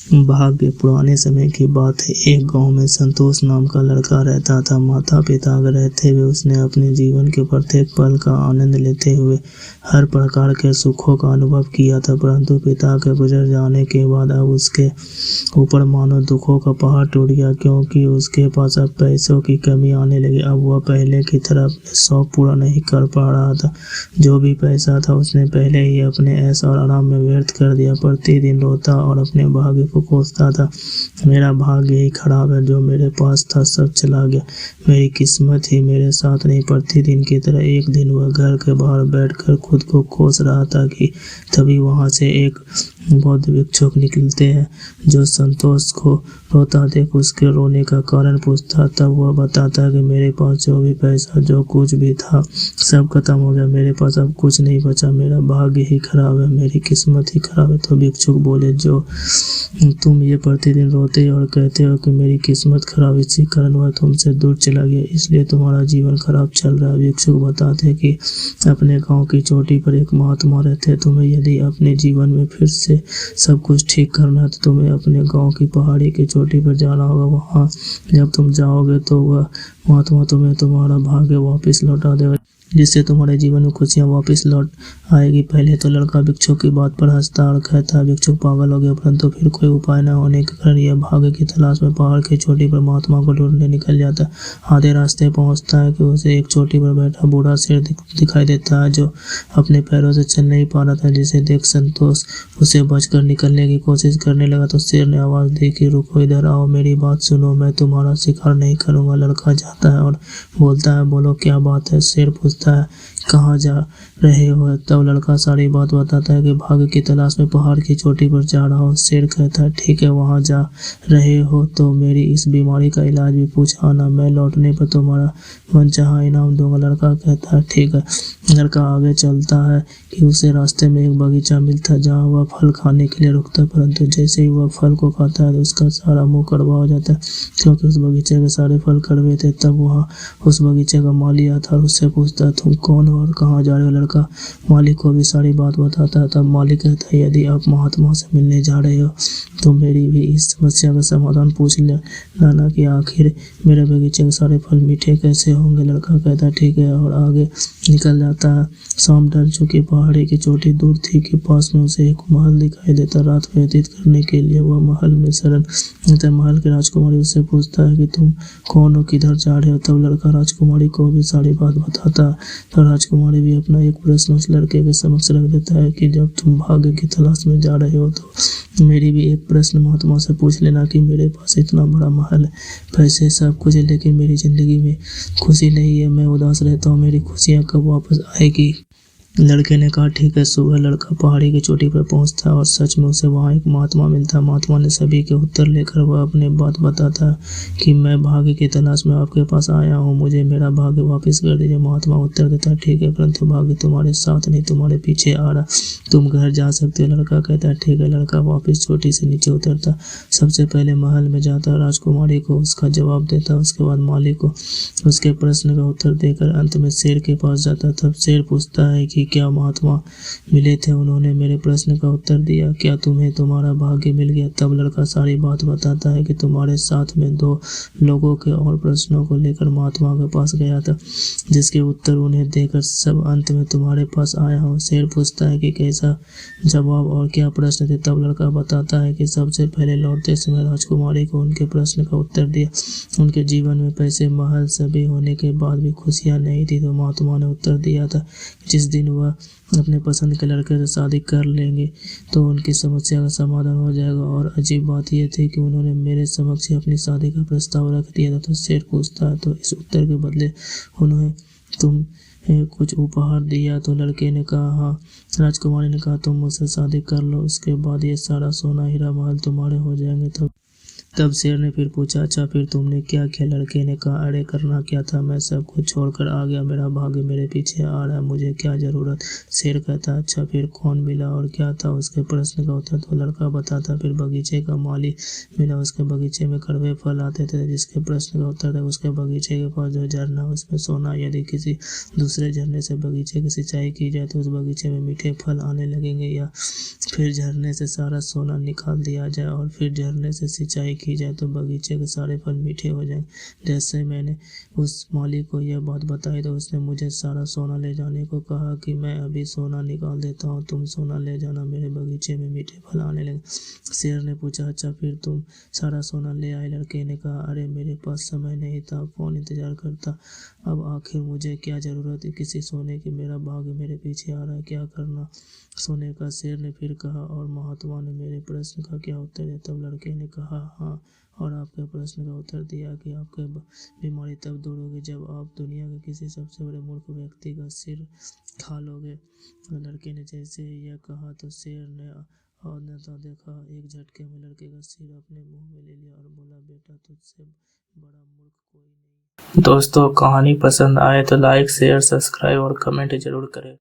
भाग्य। पुराने समय की बात है। एक गांव में संतोष नाम का लड़का रहता था। माता पिता रहते हुए उसने अपने जीवन के प्रत्येक पल का आनंद लेते हुए हर प्रकार के सुखों का अनुभव किया था। परंतु पिता के गुजर जाने के बाद अब उसके ऊपर मानो दुखों का पहाड़ टूट गया, क्योंकि उसके पास अब पैसों की कमी आने लगी। अब वह पहले की तरह अपने शौक पूरा नहीं कर पा रहा था। जो भी पैसा था उसने पहले ही अपने ऐश और आराम में व्यर्थ कर दिया। प्रतिदिन रोता और अपने भाग्य को कोसता था। मेरा भाग्य ही खराब है, जो मेरे पास था सब चला गया। मेरी किस्मत ही मेरे साथ नहीं। प्रतिदिन की तरह एक दिन वह घर के बाहर बैठकर खुद को कोस रहा था कि तभी वहां से एक बौद्ध भिक्षुक निकलते हैं, जो संतोष को रोता देख उसके रोने का कारण पूछता। तब वह बताता कि मेरे पास जो भी पैसा, जो कुछ भी था, सब खत्म हो गया। मेरे पास अब कुछ नहीं बचा। मेरा भाग्य ही खराब है, मेरी किस्मत ही खराब है। तो भिक्षुक बोले, जो तुम ये प्रतिदिन रोते और कहते हो कि मेरी किस्मत खराब, इसी कारण वह तुमसे दूर चला गया, इसलिए तुम्हारा जीवन खराब चल रहा है। भिक्षुक बताते कि अपने गांव की चोटी पर एक महात्मा रहते हैं। तुम्हें यदि अपने जीवन में फिर से सब कुछ ठीक करना है तो तुम्हें अपने गांव की पहाड़ी की चोटी पर जाना होगा। वहां जब तुम जाओगे तो वह महात्मा तुम्हें तुम्हारा भाग्य वापस लौटा देगा, जिससे तुम्हारे जीवन में खुशियां वापस लौट आएगी। पहले तो लड़का भिक्षुक की बात पर हंसता और कहता भिक्षुक पागल हो गया, परंतु फिर कोई उपाय न होने के कारण यह भाग्य की तलाश में पहाड़ की चोटी पर महात्मा को ढूंढने निकल जाता है। आधे रास्ते पहुंचता है कि उसे एक चोटी पर बैठा बूढ़ा शेर दिखाई देता है, जो अपने पैरों से चल नहीं पा रहा था। जिसे देख संतोष उसे बचकर निकलने की कोशिश करने लगा तो शेर ने आवाज दी कि रुको, इधर आओ, मेरी बात सुनो, मैं तुम्हारा शिकार नहीं करूंगा। लड़का जाता है और बोलता है, बोलो क्या बात है। शेर पूछता है, कहाँ जा रहे हो। तब लड़का सारी बात बताता है कि भाग्य की तलाश में पहाड़ की चोटी पर जा रहा हूँ। शेर कहता है, ठीक है, वहाँ जा रहे हो तो मेरी इस बीमारी का इलाज भी पूछ आना, मैं लौटने पर तुम्हारा मनचाहा इनाम दूंगा। लड़का कहता है, ठीक है। लड़का आगे चलता है कि उसे रास्ते में एक बगीचा मिलता है, जहाँ वह फल खाने के लिए रुकता है, परंतु जैसे ही वह फल को खाता है तो उसका सारा मुंह कड़वा हो जाता है, क्योंकि उस बगीचे के सारे फल कड़वे थे। तब वहाँ उस बगीचे का माली आता है और उससे पूछता है, तुम कौन हो और कहाँ जा रहे हो। लड़का मालिक को भी सारी बात बताता है। तब मालिक कहता है, यदि आप महात्मा से मिलने जा रहे हो तो मेरी भी इस समस्या का समाधान पूछ लाना कि आखिर मेरे बगीचे के सारे फल मीठे कैसे होंगे। लड़का कहता है, ठीक है, और आगे निकल जाता है। शाम ढल चुकी, पहाड़ी की चोटी दूर थी कि पास में उसे एक महल दिखाई देता। रात व्यतीत करने के लिए वह महल में शरण लेता। महल की राजकुमारी उससे पूछता है कि तुम कौन हो, किधर जा रहे हो। तब लड़का राजकुमारी को भी सारी बात बताता है। तो राजकुमारी भी अपना एक प्रश्न उस लड़के के समक्ष रख देता है कि जब तुम भाग्य की तलाश में जा रहे हो तो मेरी भी एक प्रश्न महात्मा से पूछ लेना कि मेरे पास इतना बड़ा महल है, पैसे, सब कुछ है, लेकिन मेरी जिंदगी में खुशी नहीं है। मैं उदास रहता हूँ, मेरी खुशियाँ कब वापस आएगी। लड़के ने कहा, ठीक है। सुबह लड़का पहाड़ी की चोटी पर पहुंचता है और सच में उसे वहां एक महात्मा मिलता है। महात्मा ने सभी के उत्तर लेकर वह अपने बात बताता है कि मैं भाग्य की तलाश में आपके पास आया हूं, मुझे मेरा भाग्य वापस कर दीजिए। महात्मा उत्तर देता है, ठीक है, परंतु भाग्य तुम्हारे साथ नहीं, तुम्हारे पीछे आ रहा, तुम घर जा सकते हो। लड़का कहता है, ठीक है। लड़का वापस चोटी से नीचे उतरता, सबसे पहले महल में जाता, राजकुमारी को उसका जवाब देता, उसके बाद मालिक को उसके प्रश्न का उत्तर देकर अंत में शेर के पास जाता। तब शेर पूछता है कि क्या महात्मा मिले थे, उन्होंने मेरे प्रश्न का उत्तर दिया, क्या तुम्हें तुम्हारा भाग्य मिल गया। तब लड़का सारी बात बताता है कि तुम्हारे साथ में 2 लोगों के और प्रश्नों को लेकर महात्मा के पास गया था, जिसके उत्तर उन्हें देकर सब अंत में तुम्हारे पास आया हूँ। शेर पूछता है कि कैसा जवाब और क्या प्रश्न थे। तब लड़का बताता है कि सबसे पहले लौटते समय राजकुमारी को उनके प्रश्न का उत्तर दिया, उनके जीवन में पैसे, महल सभी होने के बाद भी खुशियां नहीं थी। तो महात्मा ने उत्तर दिया था जिस दिन वह अपने पसंद के लड़के से शादी कर लेंगे तो उनकी समस्या का समाधान हो जाएगा। और अजीब बात यह थी कि उन्होंने मेरे समक्ष अपनी शादी का प्रस्ताव रख दिया था। तो शेर पूछता है, तो इस उत्तर के बदले उन्होंने तुम कुछ उपहार दिया। तो लड़के ने कहा, हाँ। राजकुमारी ने कहा, तुम मुझसे शादी कर लो, इसके बाद ये सारा सोना हीरा महल तुम्हारे हो जाएंगे। तब तब शेर ने फिर पूछा, अच्छा फिर तुमने क्या किया? लड़के ने कहा, अरे करना क्या था, मैं सब कुछ छोड़कर आ गया, मेरा भाग्य मेरे पीछे आ रहा है, मुझे क्या जरूरत। शेर कहता, अच्छा फिर कौन मिला और क्या था? उसके प्रश्न का उत्तर तो लड़का बताता, फिर बगीचे का माली मिला, उसके बगीचे में कड़वे फल आते थे। जिसके प्रश्न का उत्तर था, उसके बगीचे के पास जो झरना उसमें सोना, यदि किसी दूसरे झरने से बगीचे की सिंचाई की जाए तो उस बगीचे में मीठे फल आने लगेंगे, या फिर झरने से सारा सोना निकाल दिया जाए और फिर झरने से सिंचाई की जाए तो बगीचे के सारे फल मीठे हो जाएंगे। जैसे मैंने उस माली को यह बात बताई तो उसने मुझे सारा सोना ले जाने को कहा कि मैं अभी सोना निकाल देता हूँ, तुम सोना ले जाना, मेरे बगीचे में मीठे फल आने लगे। शेर ने पूछा, अच्छा फिर तुम सारा सोना ले आए? लड़के ने कहा, अरे मेरे पास समय नहीं था, कौन इंतजार करता, अब आखिर मुझे क्या ज़रूरत है किसी सोने की, मेरा भाग्य मेरे पीछे आ रहा है, क्या करना सोने का। शेर ने फिर कहा, और महात्मा ने मेरे प्रश्न का क्या उत्तर दिया? तब लड़के ने कहा, हाँ, और आपके प्रश्न का उत्तर दिया कि आपके बीमारी तब दूर होगी जब आप दुनिया के किसी सबसे बड़े मूर्ख व्यक्ति का सिर खा लोगे। लड़के ने जैसे यह कहा तो शेर ने और ने तो देखा, एक झटके में लड़के का सिर अपने मुंह में ले लिया और बोला, बेटा तुझसे बड़ा मूर्ख कोई नहीं। दोस्तों, कहानी पसंद आए तो लाइक, शेयर, सब्सक्राइब और कमेंट जरूर करें।